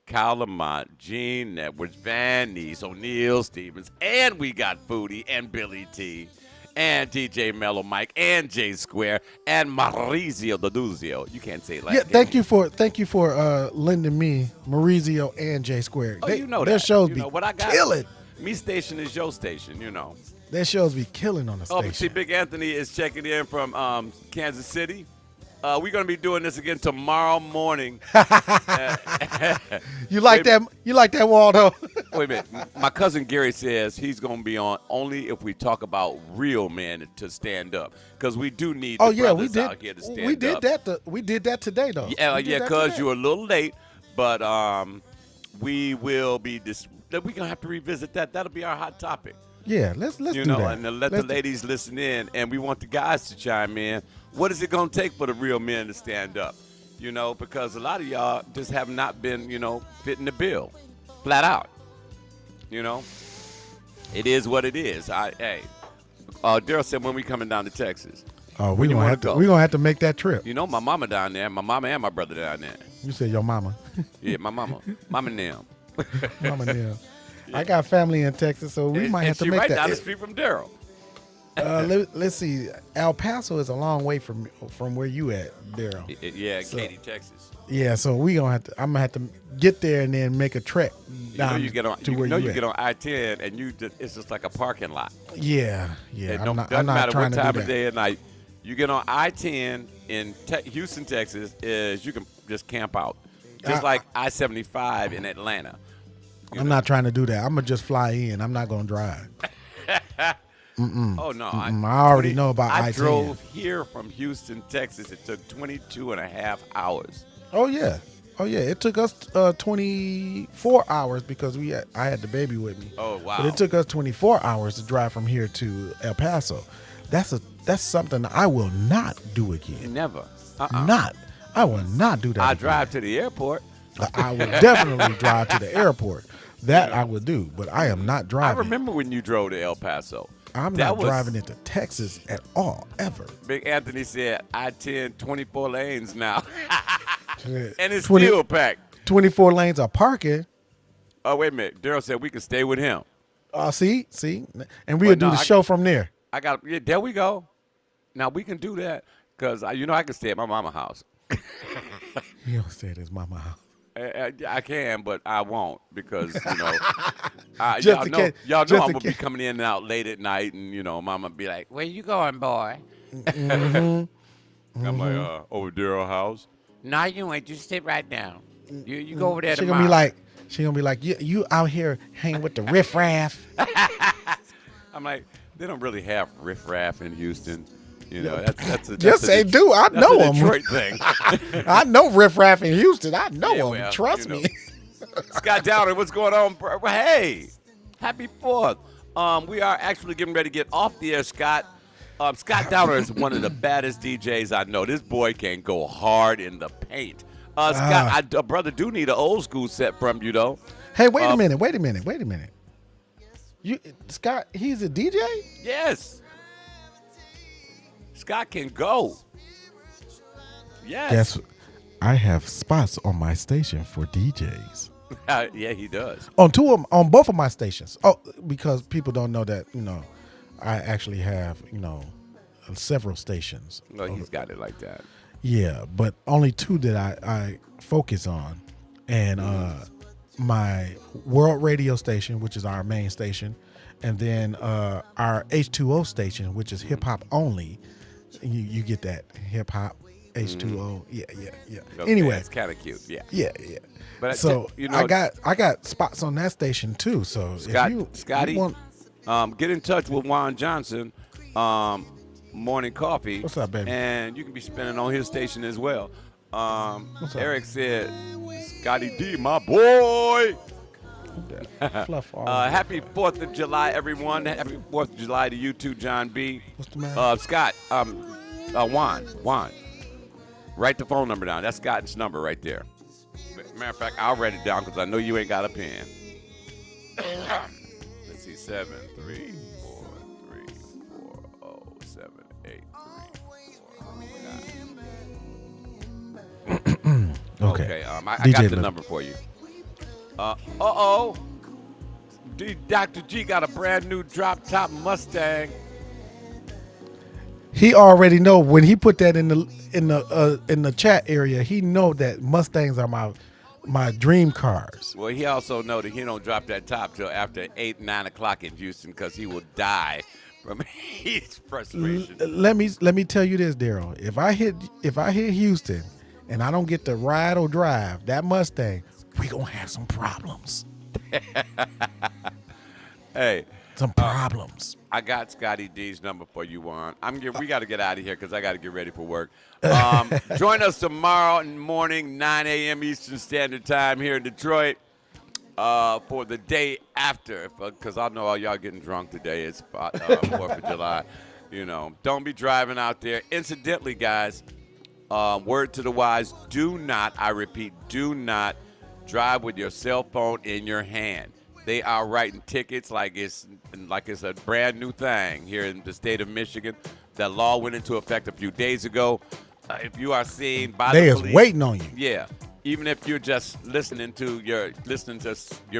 Kyle Lamont, Gene Edwards, Van Ness, O'Neal Stevens, and we got Foodie and Billy T, and DJ Mellow Mike, and J Square, and Maurizio Doduzio. You can't say it like that. Thank you for lending me Maurizio and J Square. Oh, you know their that. shows you be know what I got? killing. Me station is your station, you know. Their shows be killing on the Oh, station. but see, Big Anthony is checking in from Kansas City. We're going to be doing this again tomorrow morning. You like that? You like that, Waldo? Wait a minute. My cousin Gary says he's going to be on only if we talk about real men to stand up, because we do need the brothers out here to stand up. We did that today, though. Yeah, because you're a little late, but we will be we're going to have to revisit that. That'll be our hot topic. Yeah, let's do that. And let the ladies listen in, and we want the guys to chime in. What is it going to take for the real men to stand up? You know, because a lot of y'all just have not been, fitting the bill, flat out. You know, it is what it is. Daryl said when we coming down to Texas. Oh, we're gonna have to make that trip. You know, my mama down there, my mama and my brother down there. You said your mama. Yeah, my mama, mama and them. Mama and them. Yeah. I got family in Texas, so we might have to make right that. Down the street from Daryl. Let's see. El Paso is a long way from where you at, Daryl. Yeah, Katy, Texas. Yeah, so I'm gonna have to get there and then make a trek down you get on, to where you get on I-10 and it's just like a parking lot. Yeah. I'm not matter what time of day or night. You get on I-10 in Houston, Texas, is you can just camp out, just like I-75 in Atlanta. I'm not trying to do that. I'm gonna just fly in. I'm not gonna drive. Oh, no. I already know about I-10. I drove here from Houston, Texas. It took 22 and a half hours. Oh, yeah. Oh yeah, it took us 24 hours because I had the baby with me. Oh, wow. But it took us 24 hours to drive from here to El Paso. That's something I will not do again. Never. I will not do that. I again. drive to the airport. I will definitely drive to the airport. That I would do, but I am not I driving. remember when you drove to El Paso. I'm That not was- driving into Texas at all, ever. Big Anthony said, I-10, 24 lanes now. And it's 20 still packed. 24 lanes of parking. Oh, wait a minute. Daryl said we can stay with him. See? And we'll do no, the show from there. There we go. Now we can do that because, I can stay at my mama's house. You don't say this, mama house. I can, but I won't because, Just y'all in know, case- y'all know just I'm in going to be case. coming in and out late at night and, mama be like, where you going, boy? Mm-hmm. I'm like, over Daryl's house. No, you ain't. Just sit right down. You go over there She tomorrow. gonna be like, you out here hanging with the riffraff. I'm like, they don't really have riffraff in Houston. That's a Yes, they do. I that's know a 'em. Detroit thing. I know riffraff in Houston. I know Yeah, them. well, Trust me. Scott Downer, what's going on? Bro? Hey, happy 4th. We are actually getting ready to get off the air, Scott. Scott Downer is one of the baddest DJs I know. This boy can go hard in the paint. Scott, brother, do need an old school set from you, though. Hey, wait a minute. You, Scott, he's a DJ? Yes. Scott can go. Yes. Guess I have spots on my station for DJs. Yeah, he does. On both of my stations. Oh, because people don't know that, I actually have, several stations. No, he's got it like that. Yeah, but only 2 that I focus on. And my world radio station, which is our main station, and then our H2O station, which is hip hop only. You get that hip hop H2O. Yeah. Okay, Anyway, it's kind of cute. Yeah. yeah. But So I got spots on that station too. So Scotty, you want, get in touch with Juan Johnson, Morning Coffee. What's up, baby? And you can be spinning on his station as well. up? Eric said, Scotty D, my boy. fluff all Happy 4th of July, everyone. Happy 4th of July to you too, John B. What's the matter? Scott, Juan. Write the phone number down. That's Scott's number right there. Matter of fact, I'll write it down because I know you ain't got a pen. Let's see, 734034783. Okay. I DJ got the Lip. number for you. Dr. G got a brand new drop top Mustang. He already know when he put that in the chat area. He know that Mustangs are my dream cars. Well, he also know that he don't drop that top till after 8, 9 o'clock in Houston because he will die from heat frustration. Let me tell you this, Daryl. If I hit Houston and I don't get to ride or drive that Mustang, we gonna have some problems. Hey, Some problems. I got Scotty D's number for you, Juan. We got to get out of here because I got to get ready for work. Join us tomorrow morning, 9 a.m. Eastern Standard Time here in Detroit for the day after. Because I know all y'all getting drunk today. It's 4th of July. Don't be driving out there. Incidentally, guys, word to the wise, do not, I repeat, do not drive with your cell phone in your hand. They are writing tickets like it's a brand new thing here in the state of Michigan. That law went into effect a few days ago. If you are seen by They the is police, waiting on you. yeah. Even if you're just listening to your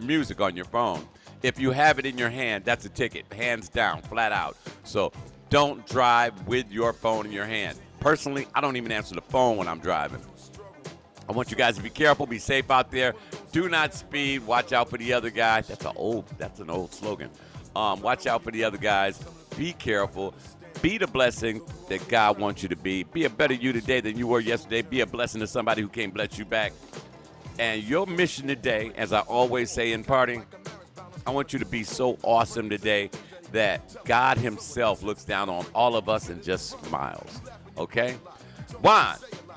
music on your phone, if you have it in your hand, that's a ticket, hands down, flat out. So don't drive with your phone in your hand. Personally, I don't even answer the phone when I'm driving. I want you guys to be careful, be safe out there. Do not speed. Watch out for the other guys. That's an old slogan. Watch out for the other guys. Be careful. Be the blessing that God wants you to be. Be a better you today than you were yesterday. Be a blessing to somebody who can't bless you back. And your mission today, as I always say in parting, I want you to be so awesome today that God himself looks down on all of us and just smiles. Okay? Juan,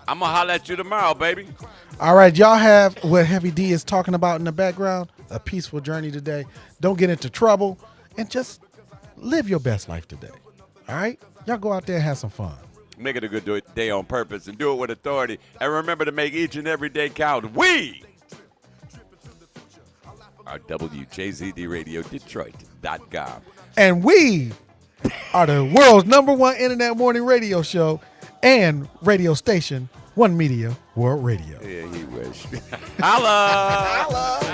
I'm going to holler at you tomorrow, baby. All right, y'all have what Heavy D is talking about in the background, a peaceful journey today. Don't get into trouble and just live your best life today. All right? Y'all go out there and have some fun. Make it a good day on purpose and do it with authority. And remember to make each and every day count. We are WJZD Radio Detroit.com. And we are the world's #1 internet morning radio show and radio station, One Media World Radio. Yeah, he wish. Holla!